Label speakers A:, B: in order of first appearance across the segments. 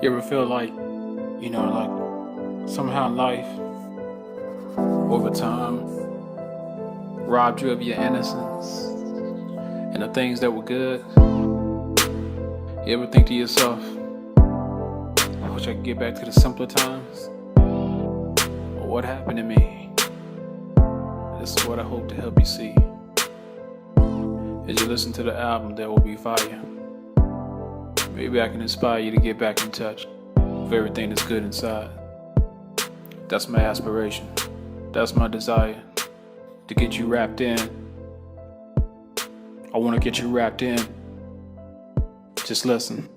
A: You ever feel like, somehow life, over time, robbed you of your innocence and the things that were good? You ever think to yourself, I wish I could get back to the simpler times? Or what happened to me? This is what I hope to help you see. As you listen to the album, There Will Be Fire. Maybe I can inspire you to get back in touch with everything that's good inside. That's my aspiration. That's my desire. To get you wrapped in. I want to get you wrapped in. Just listen.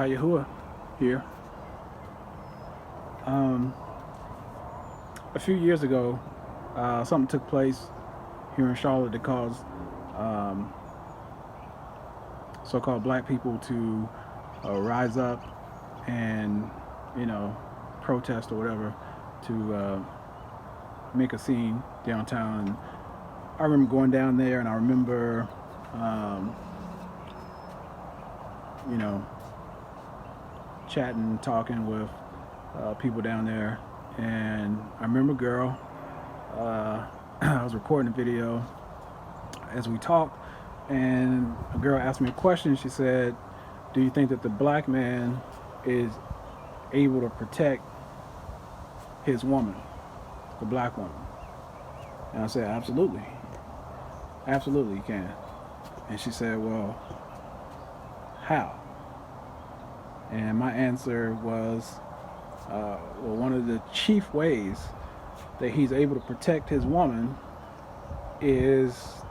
A: Yahuah here. A few years ago, something took place here in Charlotte that caused so-called black people to rise up and, protest or whatever to make a scene downtown. And I remember going down there, and I remember, chatting, talking with people down there, and I remember a girl. I was recording a video as we talked, and a girl asked me a question. She said, "Do you think that the black man is able to protect his woman, the black woman?" And I said, "Absolutely, absolutely, you can." And she said, "Well, how?" And my answer was, well, one of the chief ways that he's able to protect his woman is,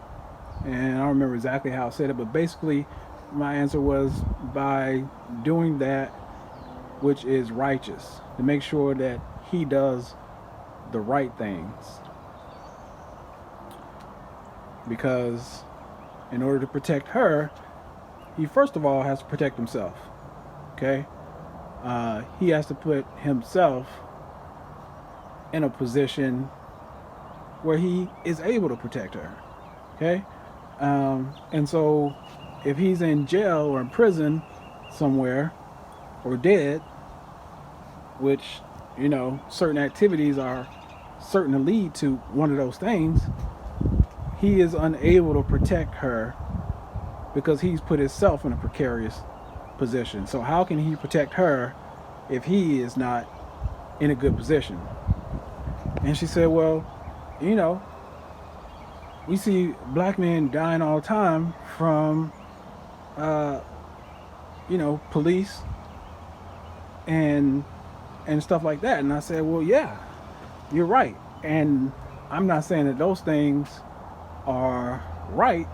A: and I don't remember exactly how I said it, but basically my answer was by doing that which is righteous, to make sure that he does the right things. Because in order to protect her, he first of all has to protect himself. Okay? He has to put himself in a position where he is able to protect her. Okay? And so if he's in jail or in prison somewhere or dead, which, certain activities are certain to lead to one of those things, he is unable to protect her because he's put himself in a precarious position. So how can he protect her if he is not in a good position? And she said, well, we see black men dying all the time from, police and stuff like that. And I said, well, yeah, you're right. And I'm not saying that those things are right.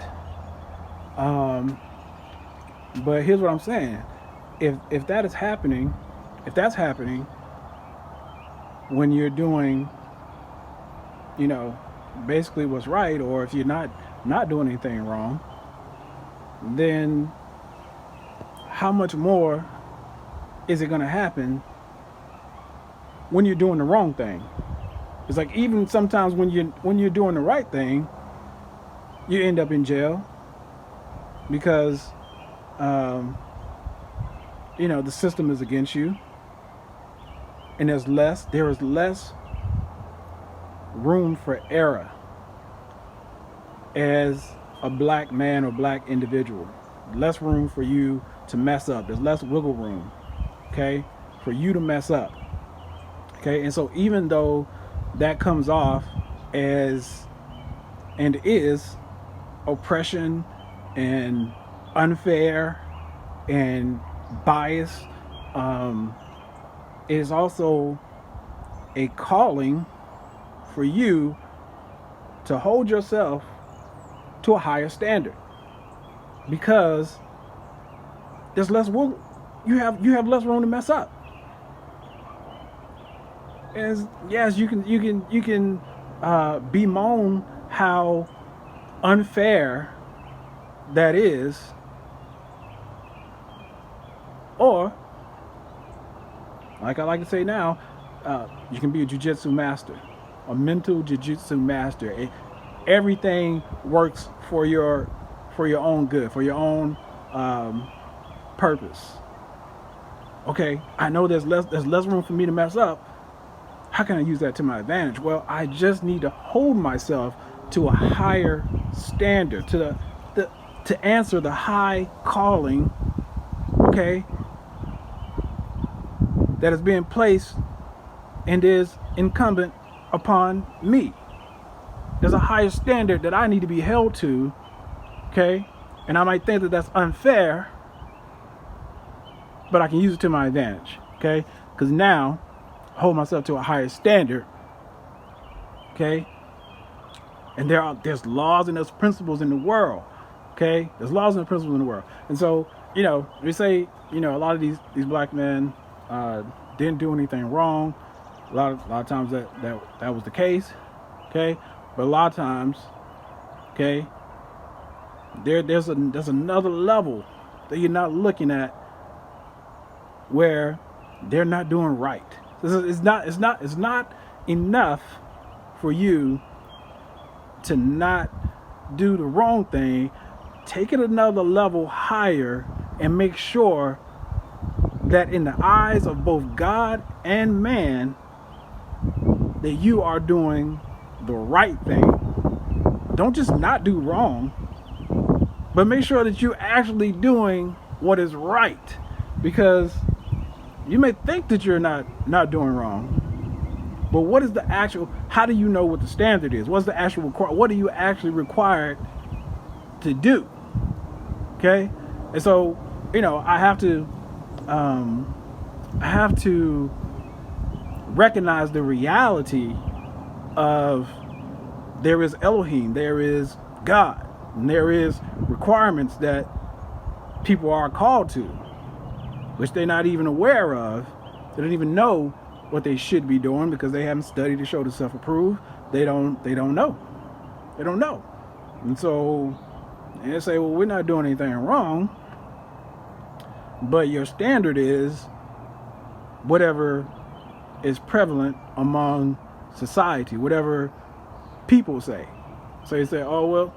A: But here's what I'm saying. If that is happening, if that's happening when you're doing, basically what's right, or if you're not doing anything wrong, then how much more is it going to happen when you're doing the wrong thing? It's like, even sometimes when you're doing the right thing, you end up in jail because the system is against you, and there is less room for error as a black man or black individual. Less room for you to mess up. There's less wiggle room, okay, for you to mess up. Okay, and so even though that comes off as and is oppression and unfair and bias, it is also a calling for you to hold yourself to a higher standard, because there's less room. You have less room to mess up. And yes, you can bemoan how unfair that is, or, like I like to say now, you can be a jiu-jitsu master, a mental jiu-jitsu master. Everything works for your own good, for your own purpose. Okay, I know there's less room for me to mess up. How can I use that to my advantage? Well, I just need to hold myself to a higher standard, to answer the high calling, okay, that is being placed and is incumbent upon me. There's a higher standard that I need to be held to, okay? And I might think that that's unfair, but I can use it to my advantage, okay? Because now I hold myself to a higher standard, okay? And there's laws and there's principles in the world, okay? There's laws and principles in the world. And so, we say, a lot of these black men didn't do anything wrong. A lot of times that was the case, okay? But a lot of times, okay, there's another level that you're not looking at where they're not doing right. It's not enough for you to not do the wrong thing. Take it another level higher and make sure that in the eyes of both God and man, that you are doing the right thing. Don't just not do wrong, but make sure that you're actually doing what is right. Because you may think that you're not doing wrong, but what is the actual, how do you know what the standard is? What's the actual, what are you actually required to do? Okay? And so, I have to recognize the reality of there is Elohim, there is God, and there is requirements that people are called to, which they're not even aware of. They don't even know what they should be doing because they haven't studied to show themselves approved. They don't know. And so, And they say, well, we're not doing anything wrong, but your standard is whatever is prevalent among society, whatever people say. So you say, oh well,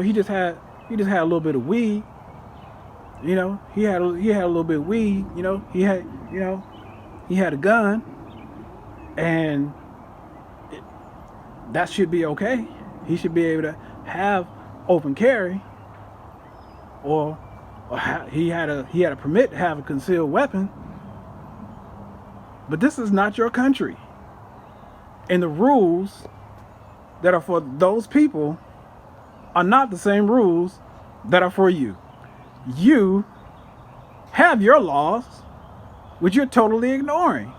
A: he just had a little bit of weed. He had a little bit of weed. He had a gun, and that should be okay. He should be able to have open carry, or he had a permit to have a concealed weapon. But this is not your country, and the rules that are for those people are not the same rules that are for you. You have your laws, which you're totally ignoring.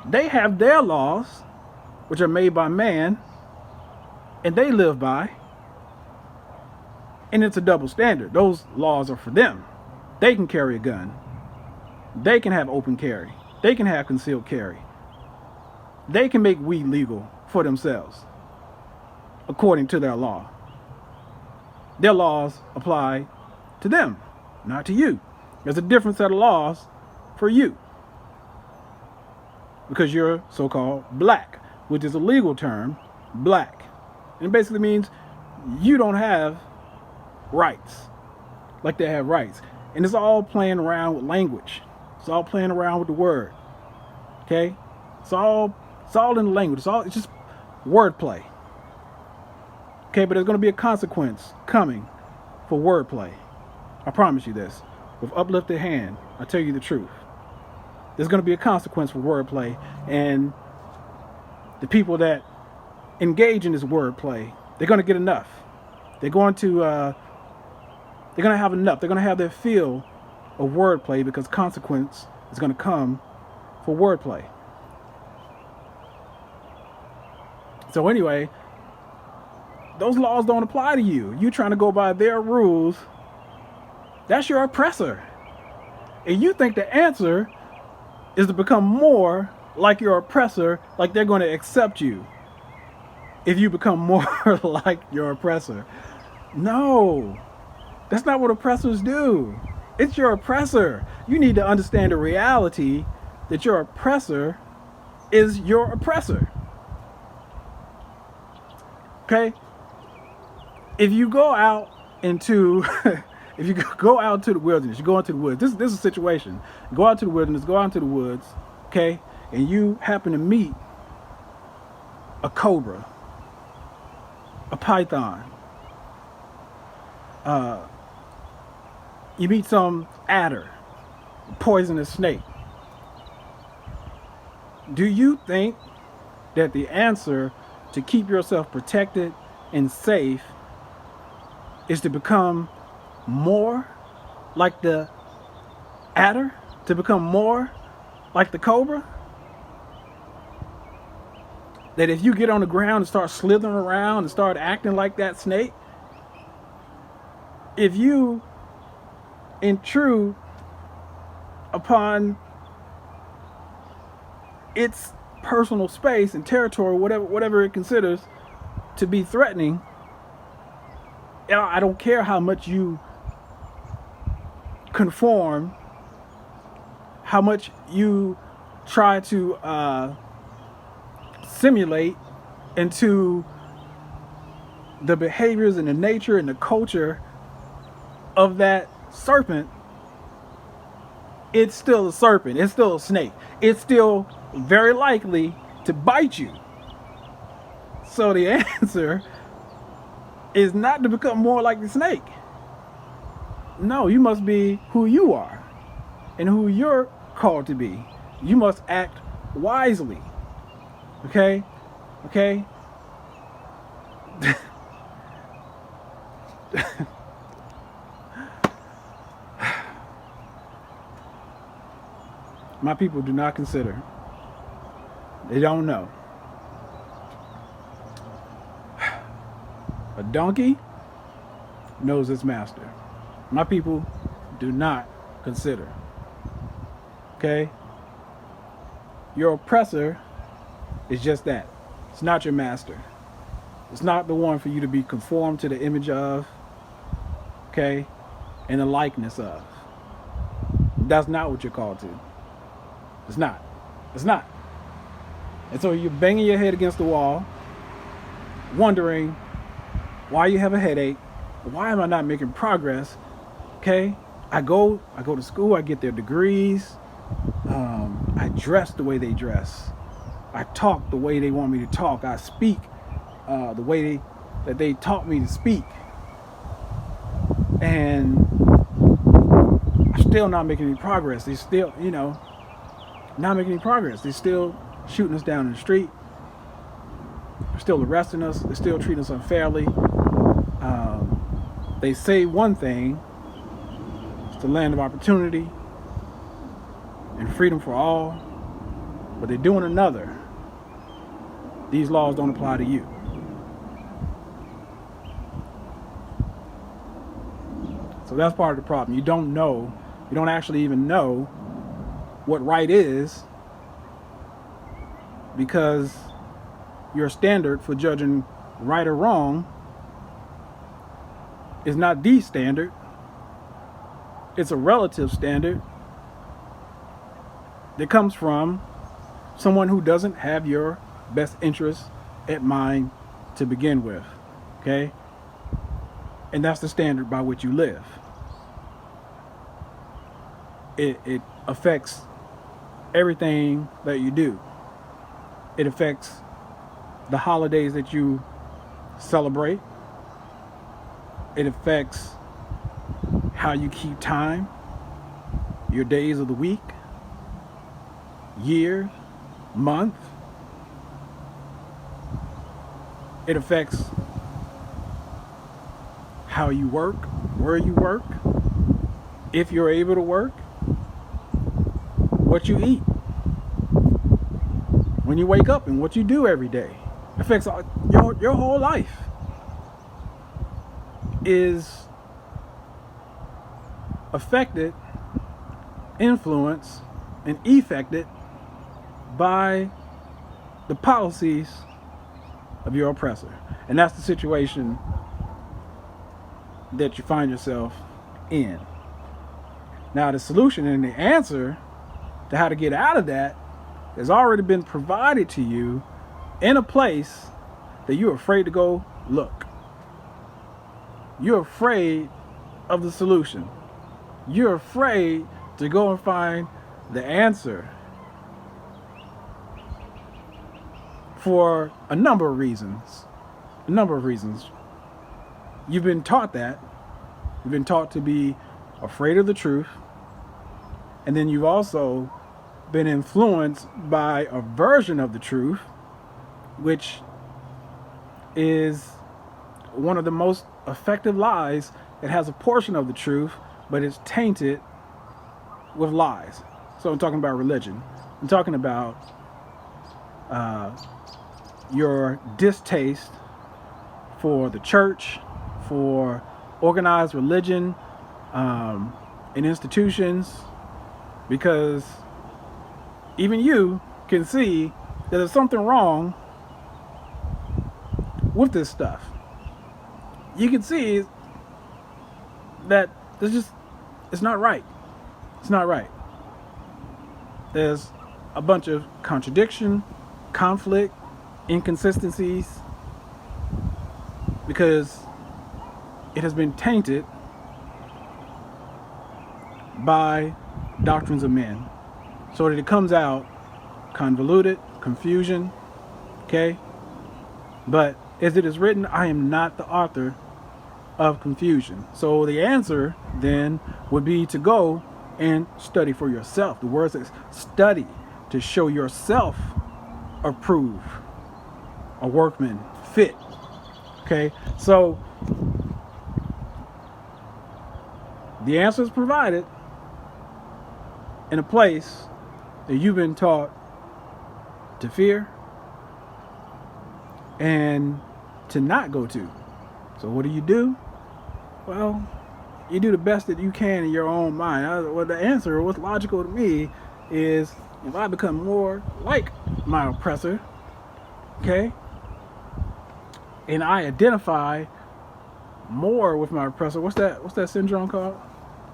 A: They have their laws, which are made by man, and they live by. And it's a double standard. Those laws are for them. They can carry a gun. They can have open carry. They can have concealed carry. They can make weed legal for themselves, according to their law. Their laws apply to them, not to you. There's a different set of laws for you, because you're so-called black, which is a legal term, black. And it basically means you don't have rights like they have rights. And it's all playing around with language. It's all playing around with the word. Okay? It's all in the language. It's just wordplay. Okay, but there's going to be a consequence coming for wordplay. I promise you this. With uplifted hand, I tell you the truth. There's going to be a consequence for wordplay, and the people that engage in this wordplay, they're going to get enough. They're going to have enough. They're going to have their fill of wordplay, because consequence is going to come for wordplay. So anyway, those laws don't apply to you. You trying to go by their rules, that's your oppressor. And you think the answer is to become more like your oppressor, like they're going to accept you if you become more like your oppressor. No, that's not what oppressors do. It's your oppressor. You need to understand the reality that your oppressor is your oppressor. Okay? If you go out into if you go out to the wilderness, you go into the woods. This is a situation. You go out to the wilderness, go out into the woods, okay, and you happen to meet a cobra, a python, you meet some adder, a poisonous snake. Do you think that the answer to keep yourself protected and safe is to become more like the adder, to become more like the cobra? That if you get on the ground and start slithering around and start acting like that snake, if you intrude upon its personal space and territory, whatever it considers to be threatening, I don't care how much you conform, how much you try to simulate into the behaviors and the nature and the culture of that serpent, it's still a serpent. It's still a snake. It's still very likely to bite you. So the answer is not to become more like the snake. No, you must be who you are and who you're called to be. You must act wisely. Okay? Okay? My people do not consider. They don't know. A donkey knows its master. My people do not consider. Okay? Your oppressor is just that. It's not your master. It's not the one for you to be conformed to the image of. okay, in the likeness of. That's not what you're called to. It's not. It's not. And so you're banging your head against the wall, wondering why you have a headache. Why am I not making progress? Okay, I go to school. I get their degrees. I dress the way they dress. I talk the way they want me to talk. I speak the way that they taught me to speak. And I'm still not making any progress. They still, not making any progress. They're still shooting us down in the street. They're still arresting us. They're still treating us unfairly. They say one thing, it's the land of opportunity and freedom for all, but they're doing another. These laws don't apply to you. So that's part of the problem. You don't actually even know what right is, because your standard for judging right or wrong is not the standard. It's a relative standard that comes from someone who doesn't have your best interests at mind to begin with, okay? And that's the standard by which you live. It affects everything that you do. It affects the holidays that you celebrate. It affects how you keep time, your days of the week, year, month. It affects how you work, where you work, if you're able to work, what you eat, when you wake up, and what you do every day. It affects your whole life. Is affected, influenced, and effected by the policies of your oppressor. And that's the situation that you find yourself in. Now, the solution and the answer to how to get out of that has already been provided to you in a place that you're afraid to go look. You're afraid of the solution. You're afraid to go and find the answer for a number of reasons. You've been taught that. You've been taught to be afraid of the truth. And then you've also been influenced by a version of the truth, which is one of the most effective lies. It has a portion of the truth, but it's tainted with lies. So I'm talking about religion. I'm talking about your distaste for the church, for organized religion, and institutions, because even you can see that there's something wrong with this stuff. You can see that it's not right. It's not right. There's a bunch of contradiction, conflict, inconsistencies, because it has been tainted by doctrines of men, so that it comes out convoluted, confusion, okay? But as it is written, I am not the author of confusion. So the answer then would be to go and study for yourself. The word says study to show yourself approved, a workman fit. Okay, so the answer is provided in a place that you've been taught to fear and to not go to. So what do? Well, you do the best that you can in your own mind. Well, the answer, what's logical to me, is if I become more like my oppressor, okay, and I identify more with my oppressor. What's that syndrome called?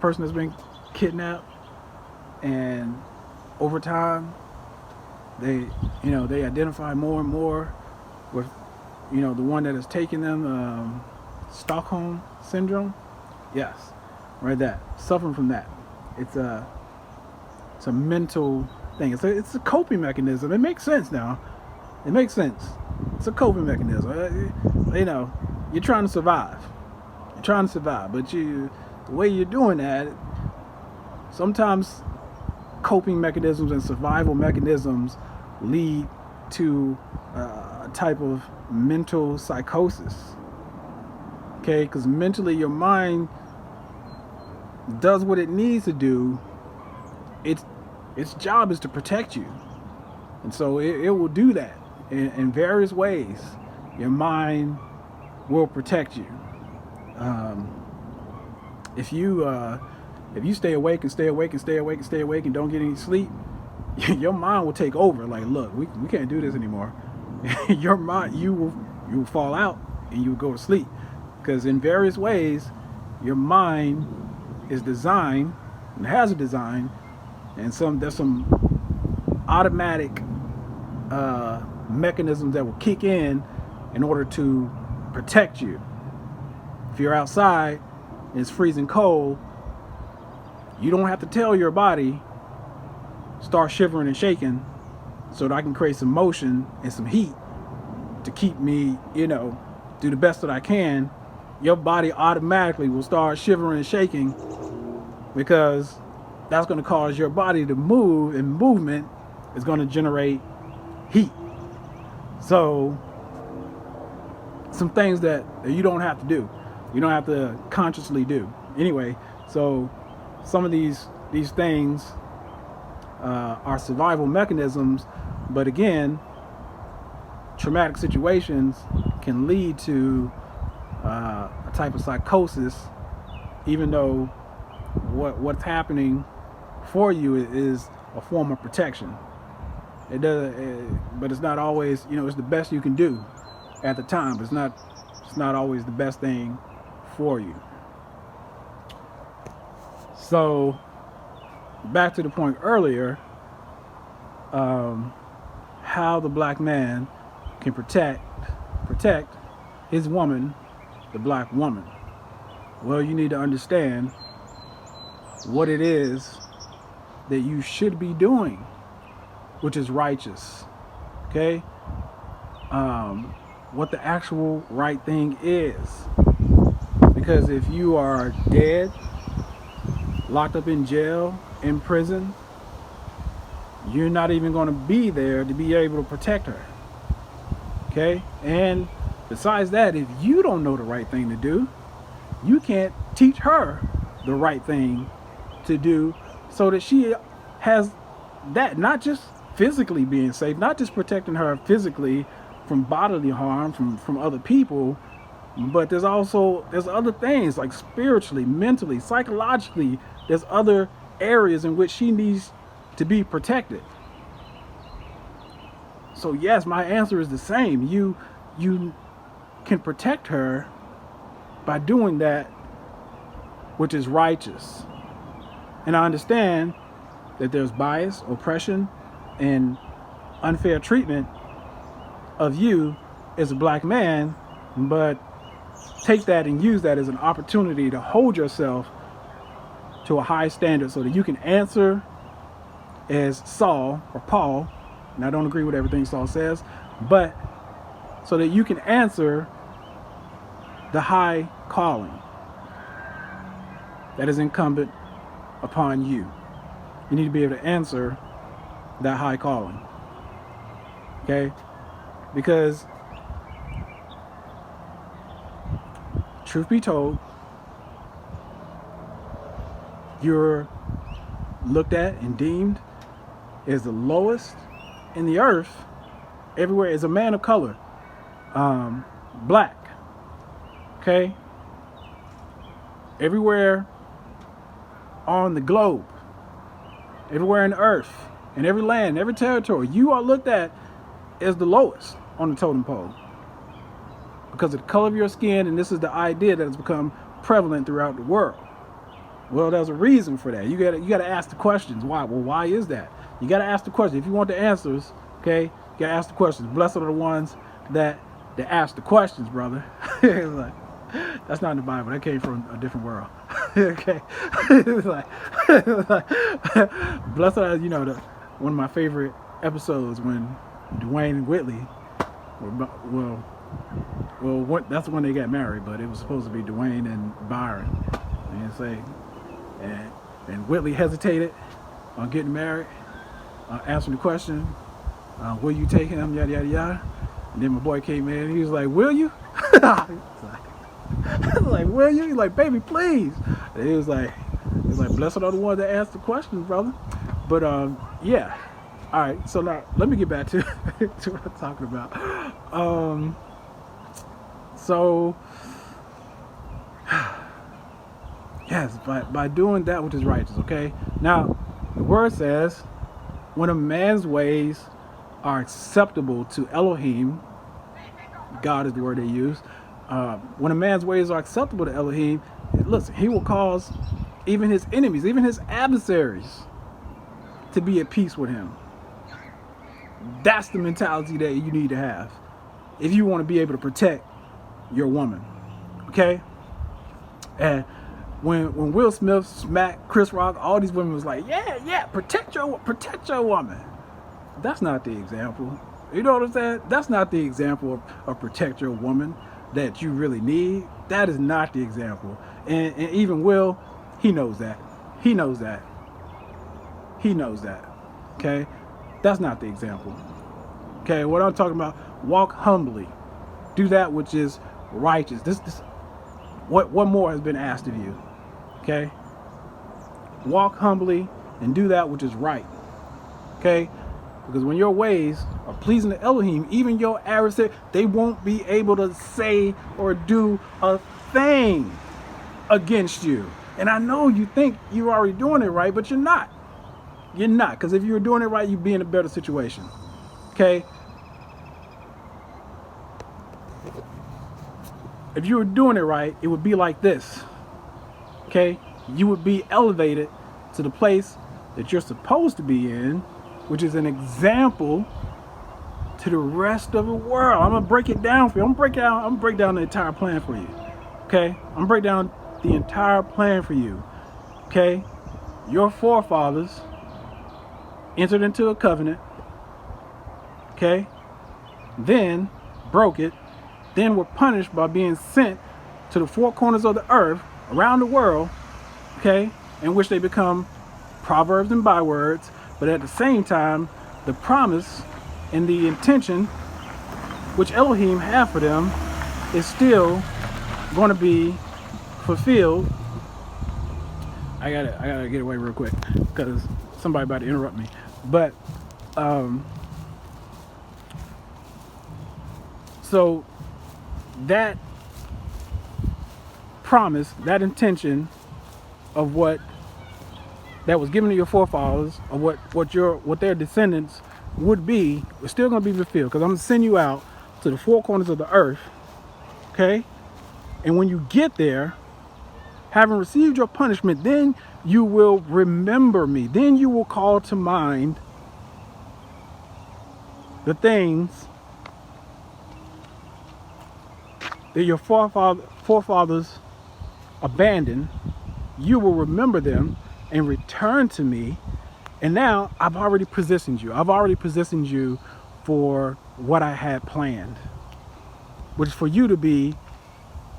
A: Person that's been kidnapped, and over time they they identify more and more with the one that has taken them. Stockholm syndrome. Yes, right. That suffering from that. It's a mental thing. It's a coping mechanism. It makes sense now. It makes sense. It's a coping mechanism. You're trying to survive. You're trying to survive, but the way you're doing that, sometimes coping mechanisms and survival mechanisms lead to a type of mental psychosis. Okay, because mentally your mind does what it needs to do. Its job is to protect you, and so it will do that in various ways. Your mind will protect you. If you stay awake and stay awake and stay awake and stay awake and don't get any sleep, your mind will take over. Like, look, we can't do this anymore. Your mind, you will fall out and you will go to sleep, because in various ways your mind is designed and has a design, and there's some automatic mechanisms that will kick in order to protect you. If you're outside and it's freezing cold, you don't have to tell your body, start shivering and shaking so that I can create some motion and some heat to keep me, do the best that I can. Your body automatically will start shivering and shaking, because that's going to cause your body to move, and movement is going to generate heat. So some things that you don't have to do. You don't have to consciously do. Anyway, so some of these things are survival mechanisms, but again, traumatic situations can lead to a type of psychosis, even though what's happening for you is a form of protection. It does, but it's not always. It's the best you can do at the time, but it's not always the best thing for you. So back to the point earlier, how the black man can protect his woman, the black woman. Well, you need to understand what it is that you should be doing, which is righteous. Okay? What the actual right thing is. Because if you are dead, locked up in jail, in prison, you're not even going to be there to be able to protect her. Okay? And besides that, if you don't know the right thing to do, you can't teach her the right thing to do, so that she has that, not just physically being safe, not just protecting her physically from bodily harm from other people, but there's other things, like spiritually, mentally, psychologically. There's other areas in which she needs to be protected. So yes, my answer is the same. You can protect her by doing that which is righteous. And I understand that there's bias, oppression, and unfair treatment of you as a black man, but take that and use that as an opportunity to hold yourself to a high standard, so that you can answer as Saul or Paul. And I don't agree with everything Saul says, but so that you can answer the high calling that is incumbent upon you. You need to be able to answer that high calling. Okay? Because truth be told, you're looked at and deemed as the lowest in the earth everywhere, as a man of color, black. Okay? Everywhere on the globe, everywhere in the earth, in every land, every territory, you are looked at as the lowest on the totem pole. because of the color of your skin, and this is the idea that has become prevalent throughout the world. Well, there's a reason for that. You gotta ask the questions. Why? Well, why is that? You gotta ask the question. If you want the answers, okay, you gotta ask the questions. Blessed are the ones that ask the questions, brother. Like, that's not in the Bible. That came from a different world. Okay, blessed are, one of my favorite episodes when Dwayne and Whitley were, that's when they got married, but it was supposed to be Dwayne and Byron. And Whitley hesitated on getting married, answering the question, will you take him, yada, yada, yada. And then my boy came in and he was like, will you? Like, will you? He's like, baby, please. And he was like, blessed are the ones that ask the questions, brother. But, yeah. All right, so now let me get back to, to what I'm talking about. Yes, by doing that which is righteous, okay? Now, the word says, when a man's ways are acceptable to Aluhym, God is the word they use. When a man's ways are acceptable to Aluhym, listen, he will cause even his enemies, even his adversaries, to be at peace with him. That's the mentality that you need to have if you want to be able to protect your woman, okay? And when Will Smith smacked Chris Rock, all these women was like, yeah, protect your woman. That's not the example. You know what I'm saying? That's not the example of protect your woman that you really need. That is not the example. And even Will, he knows that. He knows that. Okay? That's not the example. Okay, what I'm talking about, walk humbly. Do that which is righteous. What more has been asked of you? Okay? Walk humbly and do that which is right. Okay? Because when your ways are pleasing to Aluhym, even your adversary, they won't be able to say or do a thing against you. And I know you think you're already doing it right, but you're not. You're not. Because if you were doing it right, you'd be in a better situation. Okay? If you were doing it right, it would be like this. Okay? You would be elevated to the place that you're supposed to be in, which is an example to the rest of the world. I'm gonna break it down for you. I'm gonna break down the entire plan for you. Okay? I'm gonna break down the entire plan for you. Okay? Your forefathers entered into a covenant. Okay? Then broke it. Then were punished by being sent to the four corners of the earth around the world. Okay? In which they become proverbs and bywords. But at the same time, the promise and the intention which Aluhym had for them is still going to be fulfilled. I gotta get away real quick because somebody about to interrupt me. But so that promise, that intention of what that was given to your forefathers, of what their descendants would be, is still going to be fulfilled. Because I'm going to send you out to the four corners of the earth, okay? And when you get there, having received your punishment, then you will remember me. Then you will call to mind the things that your forefathers abandoned. You will remember them and return to me. And now I've already positioned you. I've already positioned you for what I had planned, which is for you to be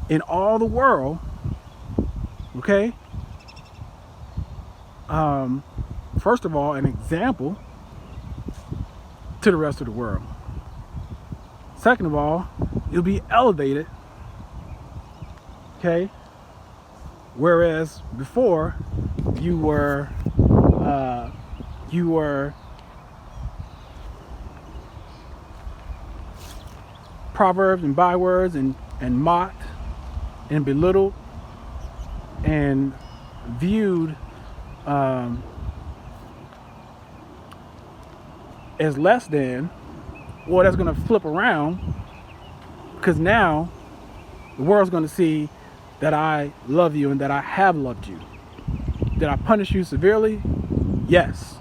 A: in all the world, okay? First of all, an example to the rest of the world. Second of all, you'll be elevated, okay? Whereas before, you were proverbs and bywords and mocked and belittled and viewed as less than. Well, that's going to flip around, because now The world's going to see that I love you and that I have loved you. Did I punish you severely? Yes.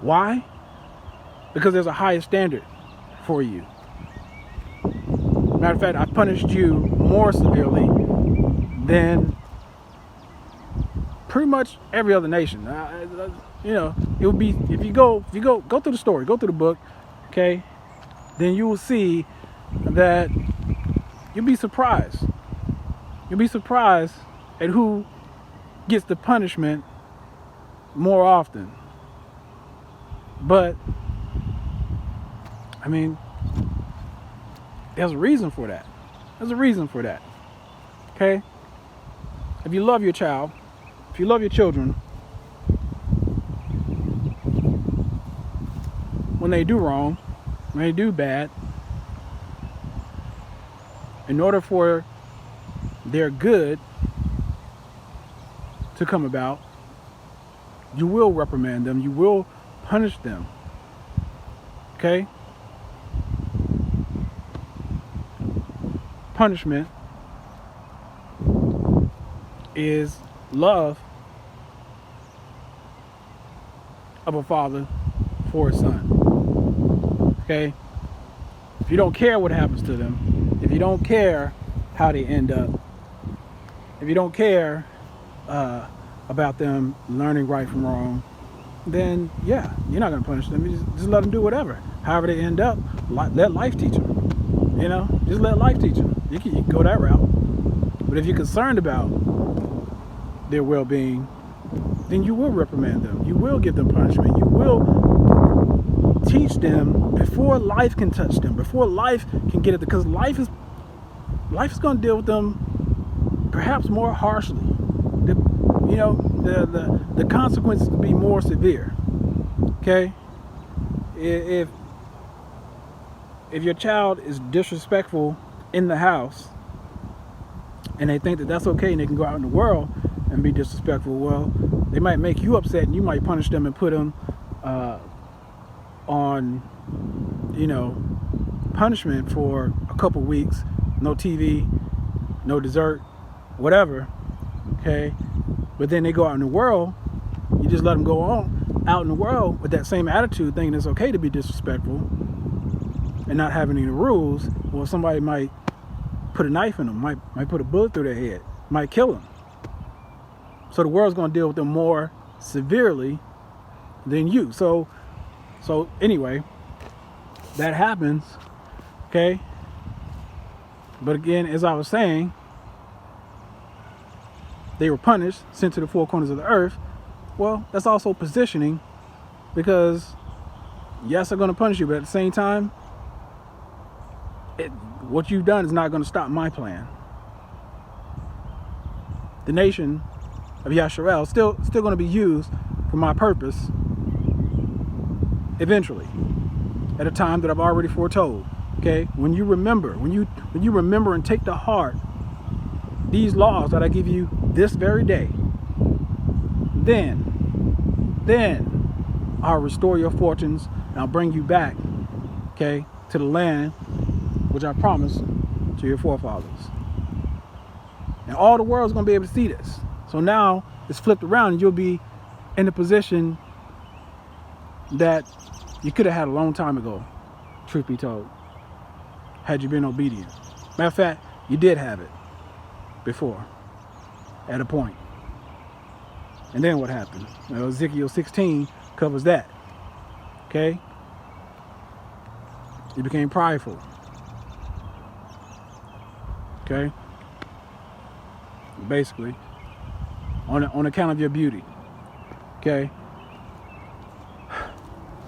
A: Why? Because there's a higher standard for you. Matter of fact, I punished you more severely than pretty much every other nation. You know, it would be, if you go through the story, go through the book, okay, then you will see that you'll be surprised. You'll be surprised at who gets the punishment more often. But I mean, there's a reason for that. There's a reason for that. Okay? If you love your child, if you love your children, when they do wrong, when they do bad, in order for their good to come about, you will reprimand them, you will punish them. Okay? Punishment is love of a father for a son. Okay? If you don't care what happens to them, if you don't care how they end up, if you don't care about them learning right from wrong, then yeah, you're not going to punish them. You just let them do whatever. However they end up, let life teach them. You know, just let life teach them. You can go that route. But if you're concerned about their well-being, then you will reprimand them. You will give them punishment. You will teach them before life can touch them, before life can get it, because life is going to deal with them perhaps more harshly. The consequences will be more severe. Okay? If your child is disrespectful in the house and they think that that's okay and they can go out in the world and be disrespectful, well, they might make you upset and you might punish them and put them on, punishment for a couple weeks, no TV, no dessert, whatever. Okay? But then they go out in the world, you just let them go on out in the world with that same attitude, thinking it's okay to be disrespectful and not having any rules. Well, somebody might put a knife in them, might put a bullet through their head, might kill them. So the world's going to deal with them more severely than you. So anyway, that happens, okay? But again, as I was saying, they were punished, sent to the four corners of the earth. Well, that's also positioning, because yes, they're going to punish you, but at the same time, what you've done is not going to stop my plan. The nation of Yasharel is still going to be used for my purpose eventually, at a time that I've already foretold. Okay, when you remember and take to heart these laws that I give you this very day, then I'll restore your fortunes and I'll bring you back, okay, to the land which I promised to your forefathers. And all the world's going to be able to see this. So now it's flipped around and you'll be in a position that you could have had a long time ago, truth be told, had you been obedient. Matter of fact, you did have it before, at a point. And then what happened? Well, Ezekiel 16 covers that. Okay? You became prideful. Okay? Basically, on account of your beauty. Okay?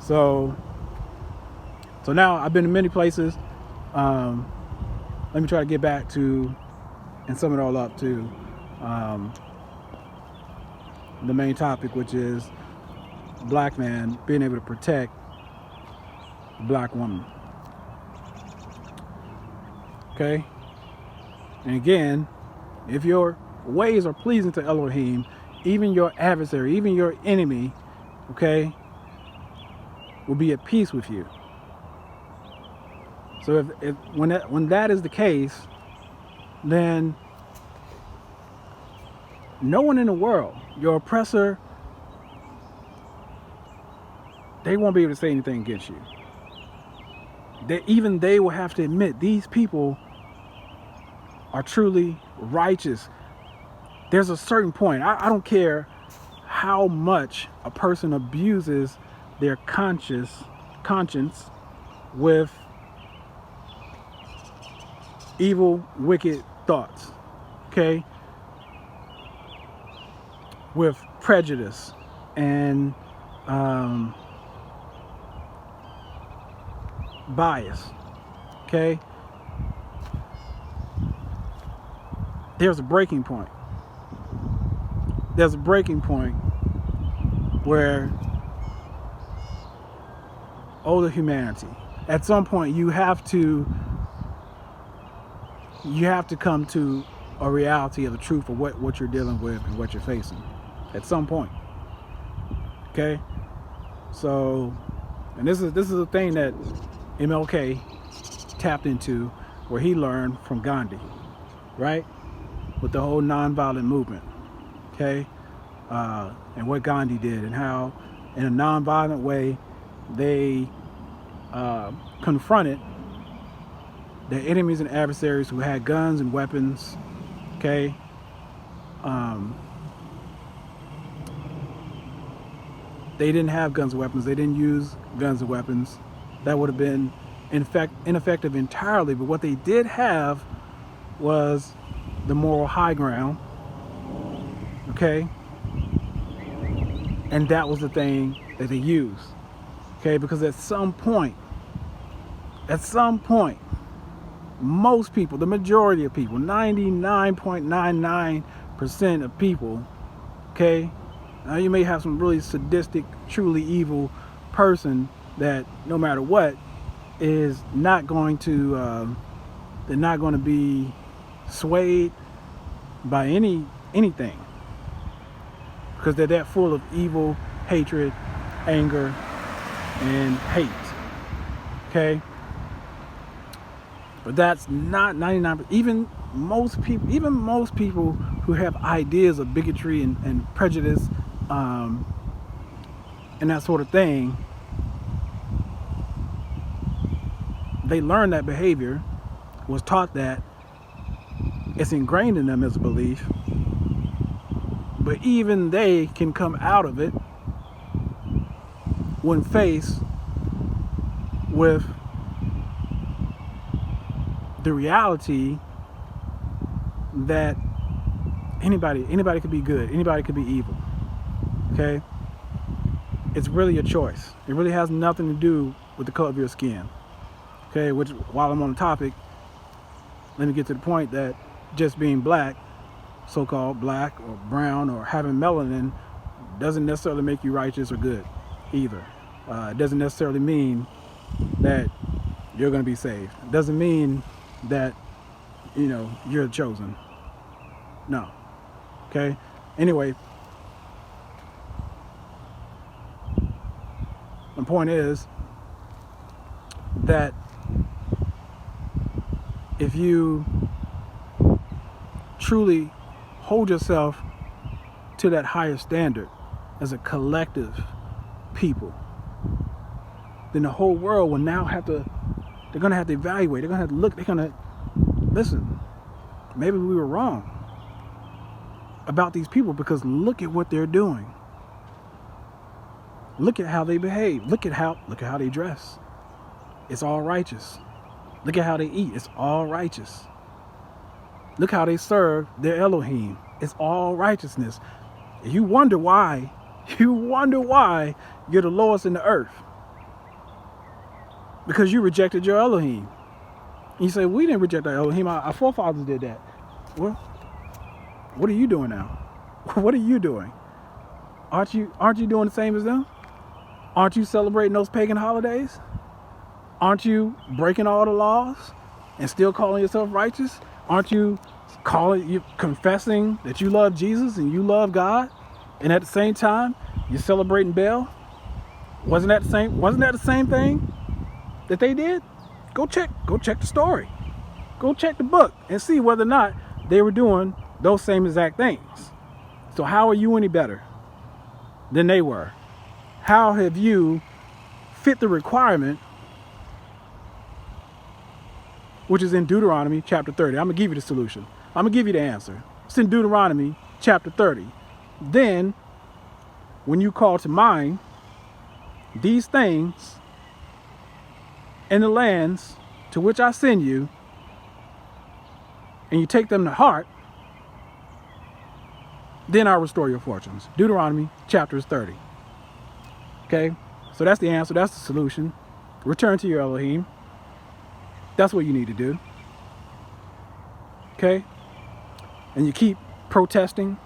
A: So now I've been to many places. Let me try to get back to and sum it all up to the main topic, which is black man being able to protect black woman. Okay? And again, if your ways are pleasing to Elohim, even your adversary, even your enemy, okay, will be at peace with you. So when that is the case, then no one in the world, your oppressor, they won't be able to say anything against you. Even they will have to admit these people are truly righteous. There's a certain point. I don't care how much a person abuses their conscience with evil, wicked thoughts, okay? With prejudice and bias, okay? There's a breaking point. There's a breaking point where older humanity, at some point you have to come to a reality of the truth of what you're dealing with and what you're facing at some point. Okay? So, and this is a thing that MLK tapped into, where he learned from Gandhi, right? With the whole nonviolent movement. Okay? And what Gandhi did, and how in a nonviolent way they confronted their enemies and adversaries who had guns and weapons. Okay, they didn't have guns and weapons. They didn't use guns and weapons. That would have been ineffective entirely. But what they did have was the moral high ground. Okay, and that was the thing that they used. Okay, because at some point, most people, the majority of people, 99.99% of people, okay, now you may have some really sadistic, truly evil person that no matter what is not going to, they're not going to be swayed by anything, because they're that full of evil, hatred, anger, and hate. Okay? But that's not 99%. Even most people who have ideas of bigotry and prejudice and that sort of thing, they learn that behavior, was taught that, it's ingrained in them as a belief, but even they can come out of it when faced with the reality that anybody could be good, anybody could be evil. Okay? It's really a choice. It really has nothing to do with the color of your skin. Okay, which, while I'm on the topic, let me get to the point that just being black, so-called black or brown, or having melanin doesn't necessarily make you righteous or good either. It doesn't necessarily mean that you're going to be saved. It doesn't mean that, you're chosen. No. Okay? Anyway, the point is that if you truly hold yourself to that higher standard as a collective people, then the whole world will now they're going to have to evaluate, they're going to have to look, they're going to listen, maybe we were wrong about these people, because look at what they're doing. Look at how they behave. Look at how they dress. It's all righteous. Look at how they eat. It's all righteous. Look how they serve their Aluhym. It's all righteousness. You wonder why you're the lowest in the earth. Because you rejected your Aluhym. And you say, we didn't reject our Aluhym. Our forefathers did that. Well, what are you doing now? What are you doing? Aren't you doing the same as them? Aren't you celebrating those pagan holidays? Aren't you breaking all the laws and still calling yourself righteous? Aren't you confessing that you love Jesus and you love God, and at the same time you're celebrating Baal? Wasn't that the same thing that they did? Go check the story. Go check the book and see whether or not they were doing those same exact things. So how are you any better than they were? How have you fit the requirement, which is in Deuteronomy chapter 30? I'm going to give you the solution. I'm going to give you the answer. It's in Deuteronomy chapter 30. Then, when you call to mind these things in the lands to which I send you, and you take them to heart, then I'll restore your fortunes. Deuteronomy chapter 30. Okay? So that's the answer. That's the solution. Return to your Aluhym. That's what you need to do. Okay? And you keep protesting.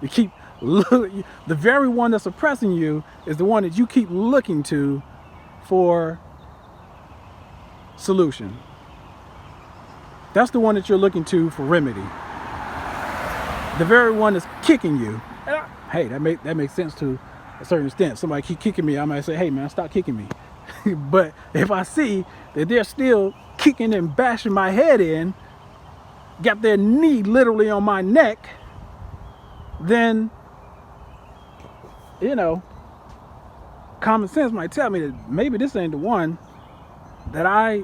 A: You keep the very one that's oppressing you is the one that you keep looking to for solution. That's the one that you're looking to for remedy. The very one that's kicking you. Hey, that makes sense to a certain extent. Somebody keep kicking me, I might say, hey man, stop kicking me. But if I see that they're still kicking and bashing my head in, got their knee literally on my neck, then, you know, common sense might tell me that maybe this ain't the one that I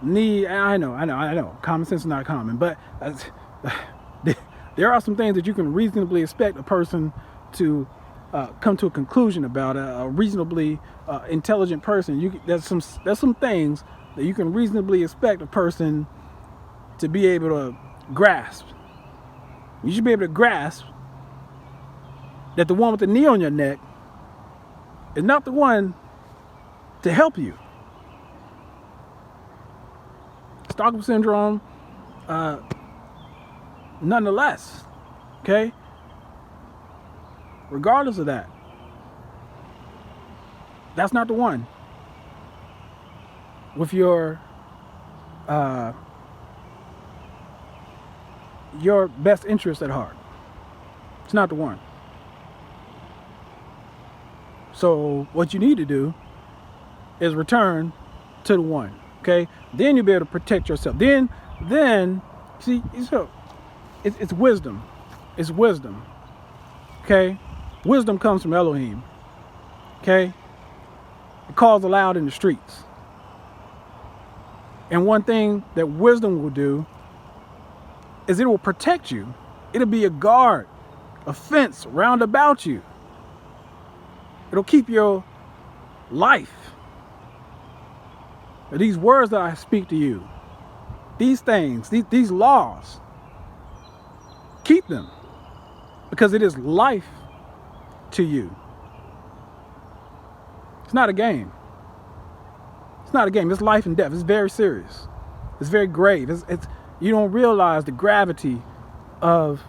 A: need. I know. Common sense is not common, but there are some things that you can reasonably expect a person to come to a conclusion about. A reasonably intelligent person, there's some things that you can reasonably expect a person to be able to grasp. You should be able to grasp that the one with the knee on your neck is not the one to help you. Stockholm syndrome, nonetheless, okay? Regardless of that, that's not the one with your best interest at heart. It's not the one. So what you need to do is return to the one, okay? Then you'll be able to protect yourself. Then see, so it's wisdom. It's wisdom, okay? Wisdom comes from Aluhym, okay? It calls aloud in the streets. And one thing that wisdom will do is it will protect you. It'll be a guard, a fence round about you. It'll keep your life. These words that I speak to you, these things, these laws, keep them, because it is life to you. It's not a game. It's not a game. It's life and death. It's very serious. It's very grave. It's you don't realize the gravity of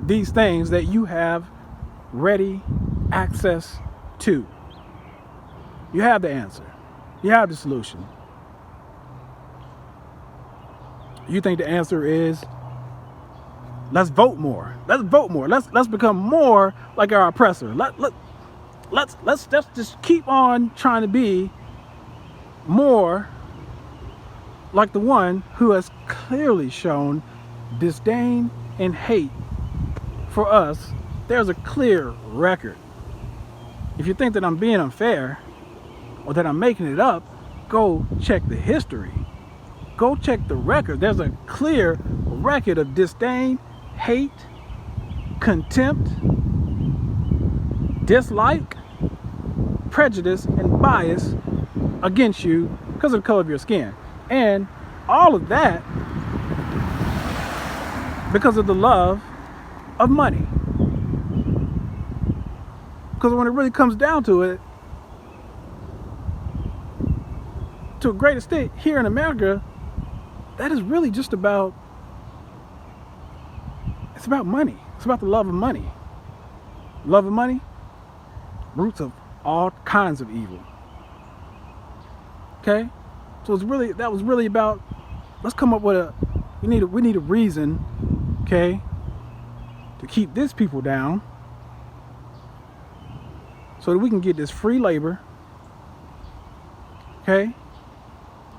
A: these things that you have ready access to. You have the answer. You have the solution. You think the answer is let's vote more. Let's vote more. Let's become more like our oppressor. Let's just keep on trying to be more like the one who has clearly shown disdain and hate for us. There's a clear record. If you think that I'm being unfair or that I'm making it up, go check the history. Go check the record. There's a clear record of disdain, hate, contempt, dislike, prejudice, and bias against you because of the color of your skin. And all of that because of the love of money. Because when it really comes down to it, to a great extent here in America, that is really just about, it's about money. It's about the love of money. Love of money, roots of all kinds of evil. Okay? So that was really about, let's come up with we need a reason, okay, to keep this people down so that we can get this free labor Okay?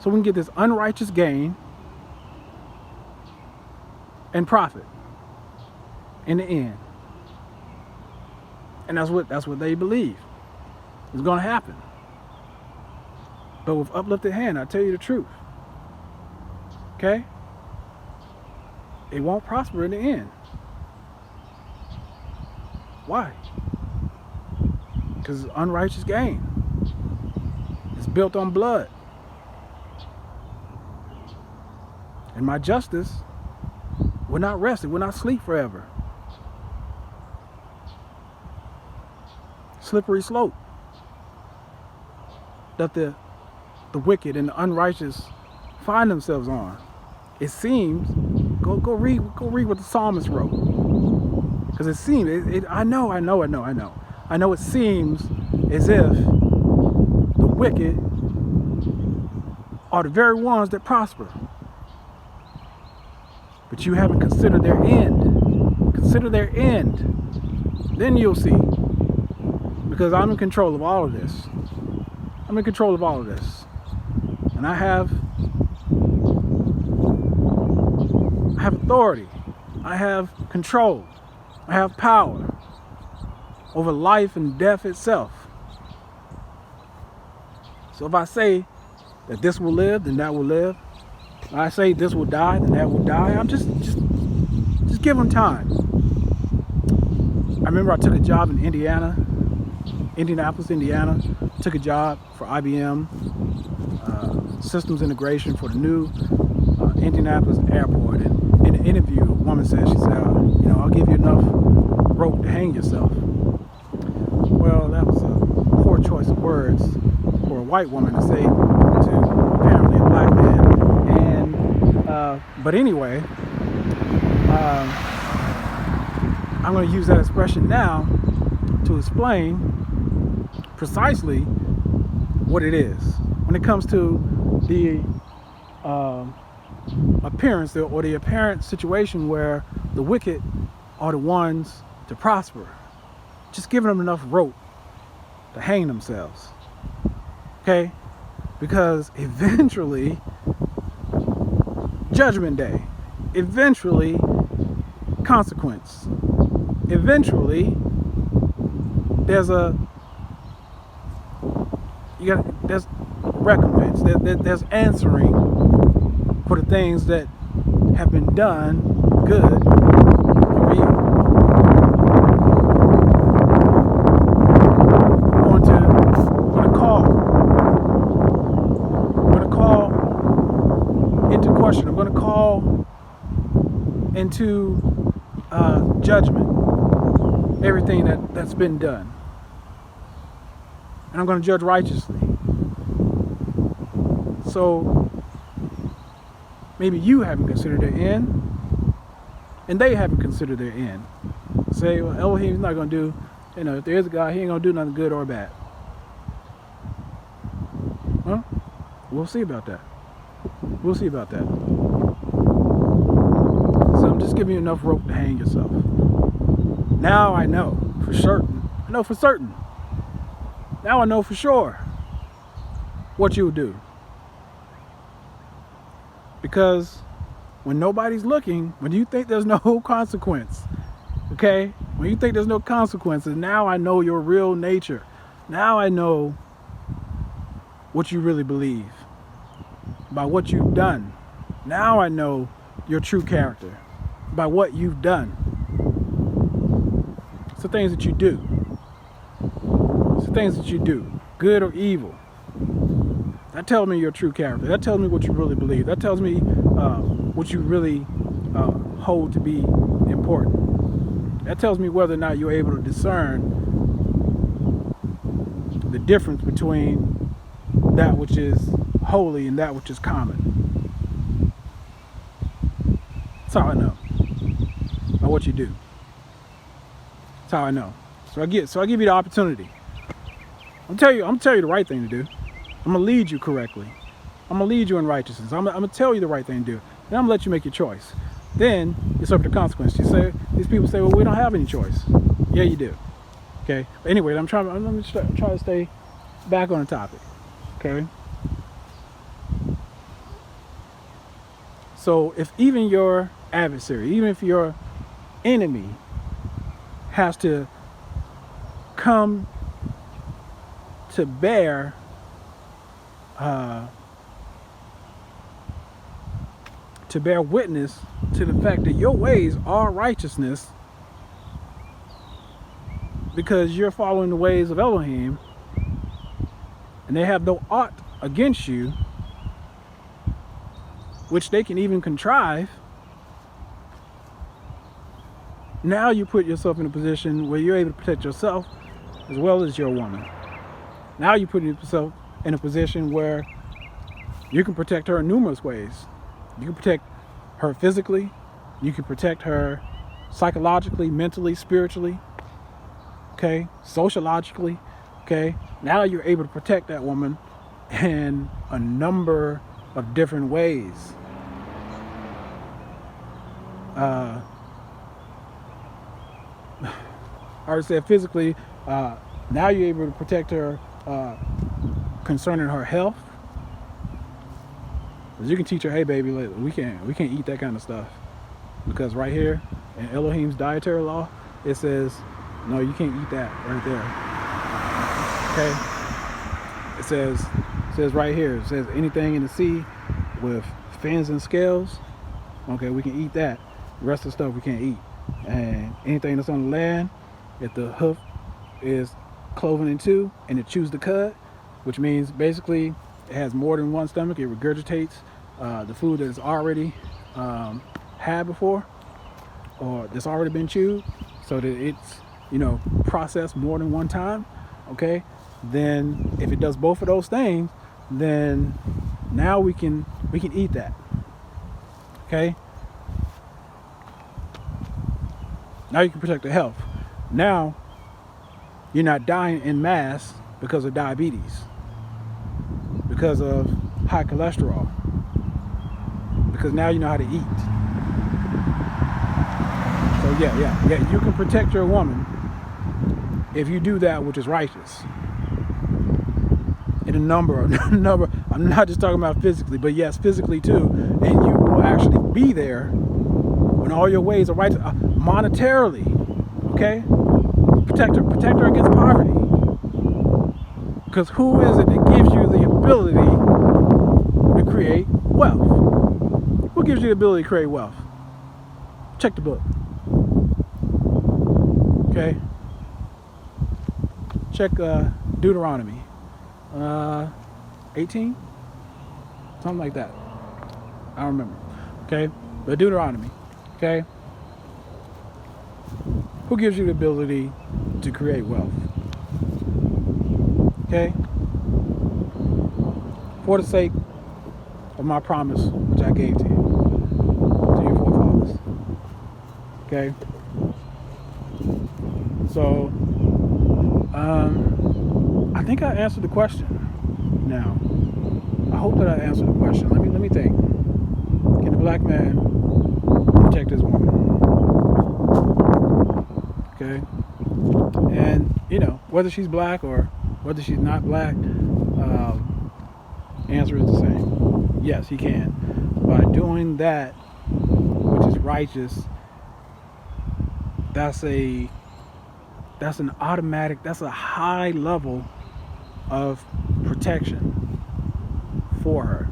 A: So we can get this unrighteous gain and profit in the end. And that's what they believe is going to happen. But with uplifted hand, I tell you the truth. Okay? It won't prosper in the end. Why? Because it's unrighteous gain. It's built on blood. And my justice will not rest. It will not sleep forever. Slippery slope that the wicked and the unrighteous find themselves on. It seems, go read what the psalmist wrote. Because it seems, I know it seems as if the wicked are the very ones that prosper. But you haven't considered their end. Consider their end. Then you'll see. Because I'm in control of all of this. I'm in control of all of this. And I have authority. I have control. I have power over life and death itself. So if I say that this will live, then that will live. If I say this will die, then that will die. I'm just give them time. I remember I took a job in Indianapolis, Indiana. Took a job for IBM, systems integration for the new Indianapolis airport. And in the interview, a woman said, I'll give you enough rope to hang yourself. Well, that was a poor choice of words for a white woman to say to apparently a black man. But anyway, I'm going to use that expression now to explain precisely what it is when it comes to the appearance or the apparent situation where the wicked are the ones to prosper. Just giving them enough rope to hang themselves. Okay? Because eventually, judgment day, eventually consequence, eventually there's recompense, there's answering for the things that have been done, good or evil. I'm going to call into question. I'm going to call into judgment everything that's been done. And I'm going to judge righteously. So maybe you haven't considered their end, and they haven't considered their end. Say, well, Elohim's not going to do, if there is a God, he ain't going to do nothing good or bad. Well, we'll see about that. We'll see about that. So I'm just giving you enough rope to hang yourself. Now I know for certain. Now I know for sure what you'll do. Because when nobody's looking, when you think there's no consequence, okay? When you think there's no consequences, now I know your real nature. Now I know what you really believe by what you've done. Now I know your true character by what you've done. It's the things that you do. It's the things that you do, good or evil. That tells me your true character. That tells me what you really believe. That tells me what you really hold to be important. That tells me whether or not you're able to discern the difference between that which is holy and that which is common. That's how I know. By what you do. That's how I know. So I give you the opportunity. I'm tell you the right thing to do. I'm gonna lead you correctly. I'm gonna lead you in righteousness. I'm gonna tell you the right thing to do. Then I'm gonna let you make your choice. Then you suffer the consequence. These people say, well, we don't have any choice. Yeah, you do. Okay. But anyway, I'm trying to stay back on the topic. Okay. So if even your adversary, even if your enemy has to come to bear witness to the fact that your ways are righteousness because you're following the ways of Aluhym, and they have no aught against you, which they can even contrive. Now you put yourself in a position where you're able to protect yourself as well as your woman. Now you put yourself in a position where you can protect her in numerous ways. You can protect her physically. You can protect her psychologically, mentally, spiritually, okay, sociologically, okay. Now you're able to protect that woman in a number of different ways. I already said physically. Now you're able to protect her concerning her health. Because you can teach her, hey baby, we can't eat that kind of stuff. Because right here in Elohim's dietary law, it says, no, you can't eat that right there. Okay? It says right here, it says anything in the sea with fins and scales, okay, we can eat that. The rest of the stuff we can't eat. And anything that's on the land, if the hoof is cloven in two and it chews the cud, which means basically it has more than one stomach, it regurgitates the food that it's already had before, or that's already been chewed, so that it's, you know, processed more than one time, okay? Then if it does both of those things, then now we can eat that, okay? Now you can protect the health. Now you're not dying en masse because of diabetes, because of high cholesterol, because now you know how to eat. So yeah, you can protect your woman if you do that which is righteous. In a number, I'm not just talking about physically, but yes, physically too, and you will actually be there when all your ways are right, monetarily, okay? Protect her against poverty. Because who is it that gives you the ability to create wealth? Who gives you the ability to create wealth? Check the book. Okay? Check Deuteronomy 18? Something like that. I don't remember. Okay? But Deuteronomy. Okay? Who gives you the ability to create wealth? Okay? For the sake of my promise, which I gave to you, to your forefathers. Okay? So, I think I answered the question. Now, I hope that I answered the question. Let me think. Can a black man protect his woman? Okay? And, you know, whether she's black or whether she's not black, answer is the same. Yes, he can. By doing that which is righteous, that's an automatic, that's a high level of protection for her.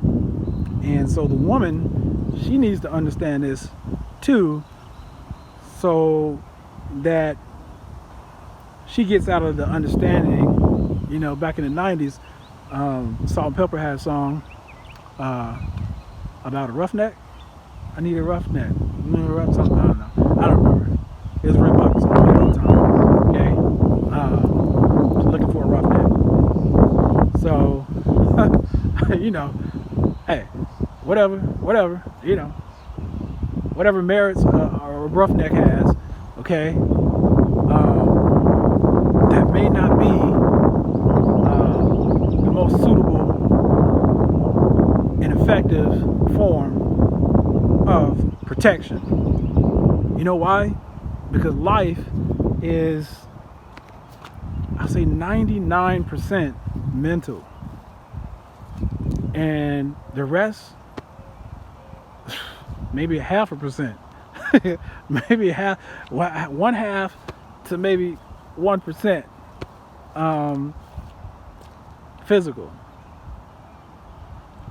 A: And so the woman, she needs to understand this too, so that she gets out of the understanding, you know, back in the 90s, Salt and Pepper had a song about a roughneck. I need a roughneck. Something, I don't know. I don't remember. It was Red Bucket song all the time. Okay? Looking for a roughneck. So, you know, hey, whatever, you know, whatever merits a roughneck has, okay, that may not be the most suitable and effective form of protection. You know why? Because life is, I say 99% mental, and the rest, maybe 0.5%, maybe one half to maybe 1% physical,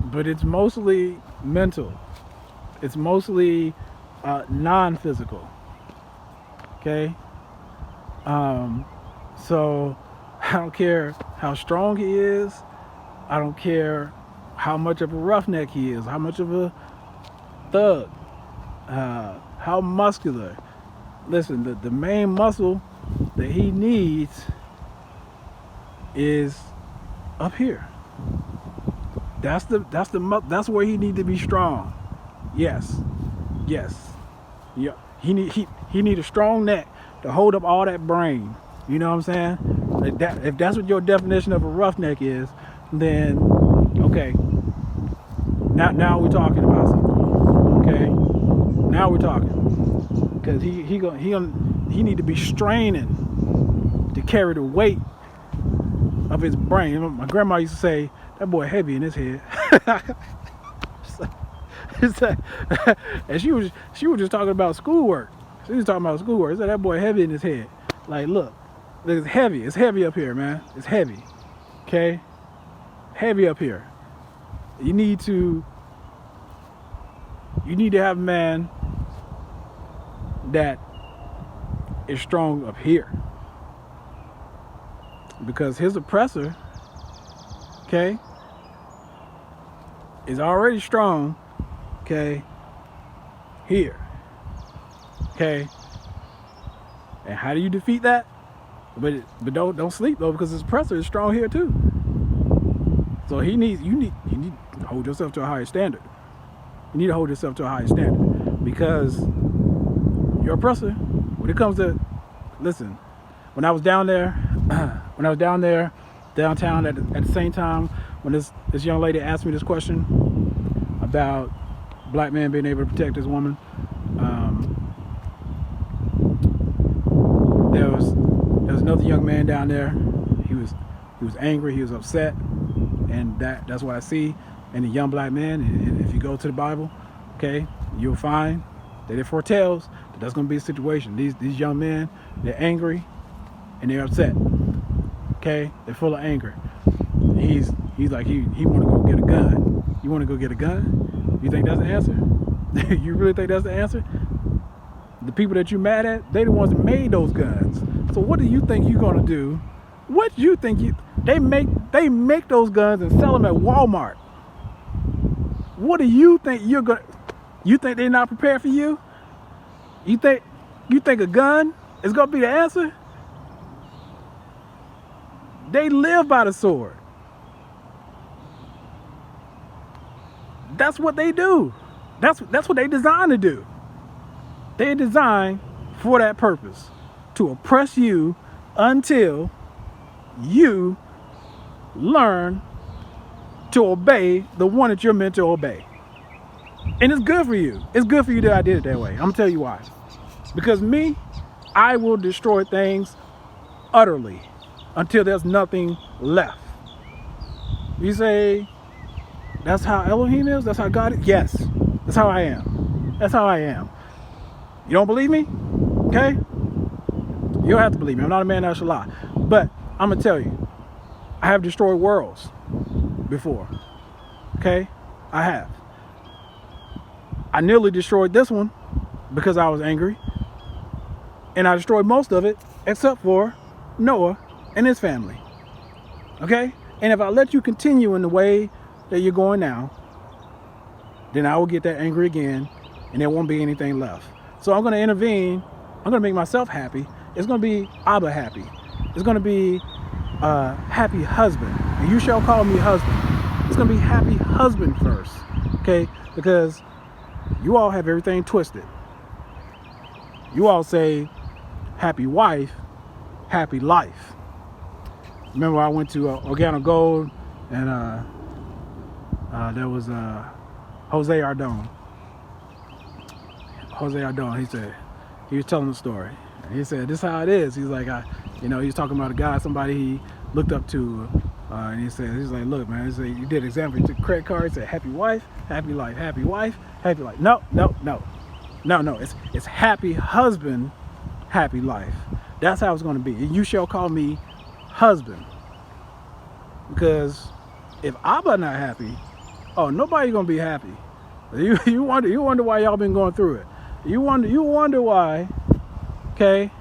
A: but it's mostly mental. It's mostly non-physical. Okay. So I don't care how strong he is. I don't care how much of a roughneck he is, how much of a thug, how muscular. Listen, the main muscle that he needs is up here. That's where he needs to be strong. Yes. Yeah. He need a strong neck to hold up all that brain. You know what I'm saying? If that's what your definition of a roughneck is, then okay. Now we're talking about something. Okay. Now we're talking. Because he need to be straining to carry the weight of his brain. My grandma used to say, that boy heavy in his head. And she was just talking about schoolwork. She was talking about schoolwork. She said that boy heavy in his head. Like, look, it's heavy. It's heavy up here, man. It's heavy. Okay? Heavy up here. You need to have a man that is strong up here. Because his oppressor, okay, is already strong, okay, here. Okay. And how do you defeat that? But don't sleep though, because his oppressor is strong here too. So you need to hold yourself to a higher standard. You need to hold yourself to a higher standard, because your oppressor, when it comes to, listen, when I was down there downtown at the same time when this young lady asked me this question about black men being able to protect his woman, there was another young man down there. He was angry, he was upset, and that's what I see in a young black man. And if you go to the Bible, okay, you'll find that it foretells that that's going to be a situation. These young men, they're angry and they're upset. Okay, they're full of anger. He's like he want to go get a gun. You want to go get a gun? You think that's the answer? You really think that's the answer? The people that you're mad at, they the ones that made those guns. So what do you think you're gonna do? What do you think they make those guns and sell them at Walmart? What do you think you're gonna? You think they're not prepared for you? You think a gun is gonna be the answer? They live by the sword. That's what they do. That's what they designed to do. They're designed for that purpose, to oppress you until you learn to obey the one that you're meant to obey. And it's good for you. It's good for you that I did it that way. I'm gonna tell you why. Because me, I will destroy things utterly until there's nothing left. You say, that's how Aluhym is? That's how God is? Yes, that's how I am. That's how I am. You don't believe me? Okay? You don't have to believe me. I'm not a man that shall lie. But I'm going to tell you, I have destroyed worlds before. Okay? I have. I nearly destroyed this one because I was angry. And I destroyed most of it except for Noah and his family. Okay? And if I let you continue in the way that you're going now, then I will get that angry again and there won't be anything left. So I'm going to intervene. I'm going to make myself happy. It's going to be Abba happy. It's going to be happy husband. And you shall call me husband. It's going to be happy husband first. Okay? Because you all have everything twisted. You all say happy wife, happy life. Remember I went to Organic Gold and there was Jose Ardon. He was telling the story. And he said, this is how it is. He's like, he was talking about a guy, somebody looked up to, and he's like, look, man, he's like, you did an example. He took a credit card, he said, happy wife, happy life, happy wife, happy life. No. It's happy husband, happy life. That's how it's going to be. And you shall call me husband. Because if Abba not happy, oh, nobody's going to be happy. You wonder why y'all been going through it. You wonder why, okay,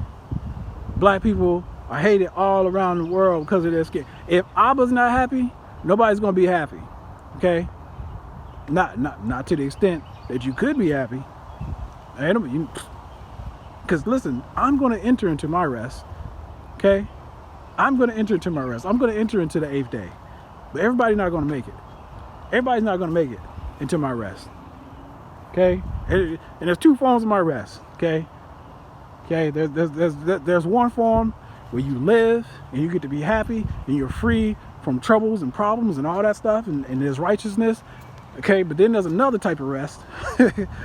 A: black people are hated all around the world because of their skin. If Abba's not happy, nobody's going to be happy, okay? Not to the extent that you could be happy. Because listen, I'm going to enter into my rest, okay? I'm going to enter into my rest. I'm going to enter into the 8th day. But everybody's not going to make it. Everybody's not going to make it into my rest, okay? And there's 2 forms of my rest, okay? Okay, there's one form where you live and you get to be happy and you're free from troubles and problems and all that stuff, and there's righteousness. Okay, but then there's another type of rest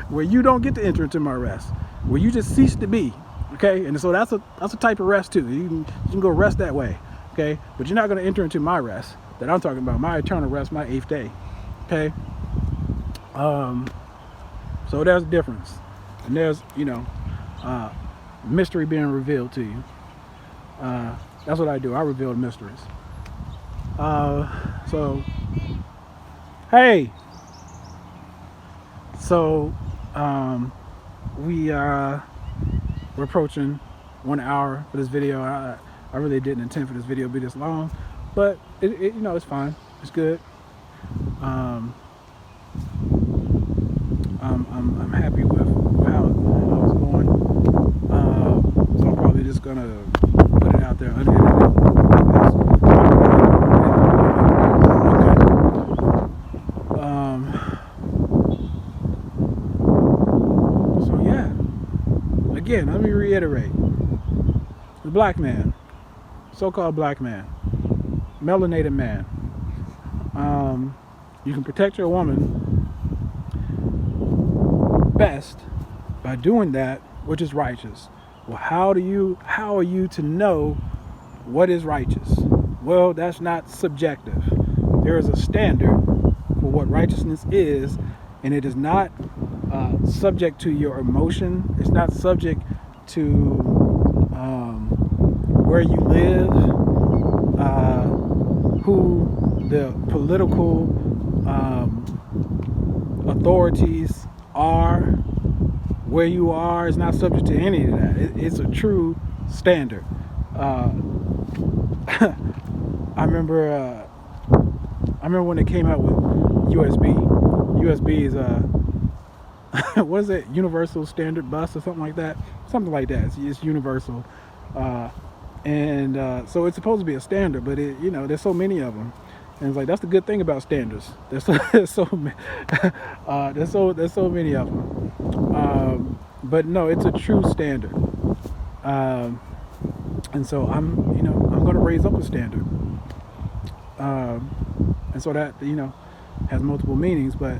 A: where you don't get to enter into my rest, where you just cease to be. Okay, and so that's a type of rest too. You can go rest that way. Okay, but you're not going to enter into my rest that I'm talking about, my eternal rest, my 8th day. Okay, so there's a difference, and there's mystery being revealed to you. That's what I do. I reveal the mysteries. So hey. So we're approaching 1 hour for this video. I really didn't intend for this video to be this long, but it's fine. It's good. I'm happy with how it's going. So I'm probably just gonna put it out there unedited like this. Again, let me reiterate. The black man, so-called black man, melanated man, you can protect your woman best by doing that which is righteous. Well, how are you to know what is righteous? Well, that's not subjective. There is a standard for what righteousness is, and it is not subject to your emotion. It's not subject to where you live, who the political authorities are, where you are. It's not subject to any of that. It's a true standard. I remember when they came out with USB. USB is what is it? Universal Standard Bus or something like that. Something like that. It's universal, and so it's supposed to be a standard, but there's so many of them, and it's like that's the good thing about standards. There's so many of them. But no, it's a true standard, and so I'm going to raise up a standard, and so that has multiple meanings, but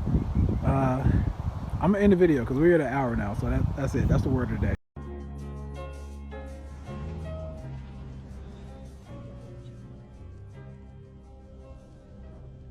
A: I'm gonna end the video because we're at an hour now, so that's it. That's the word of the day.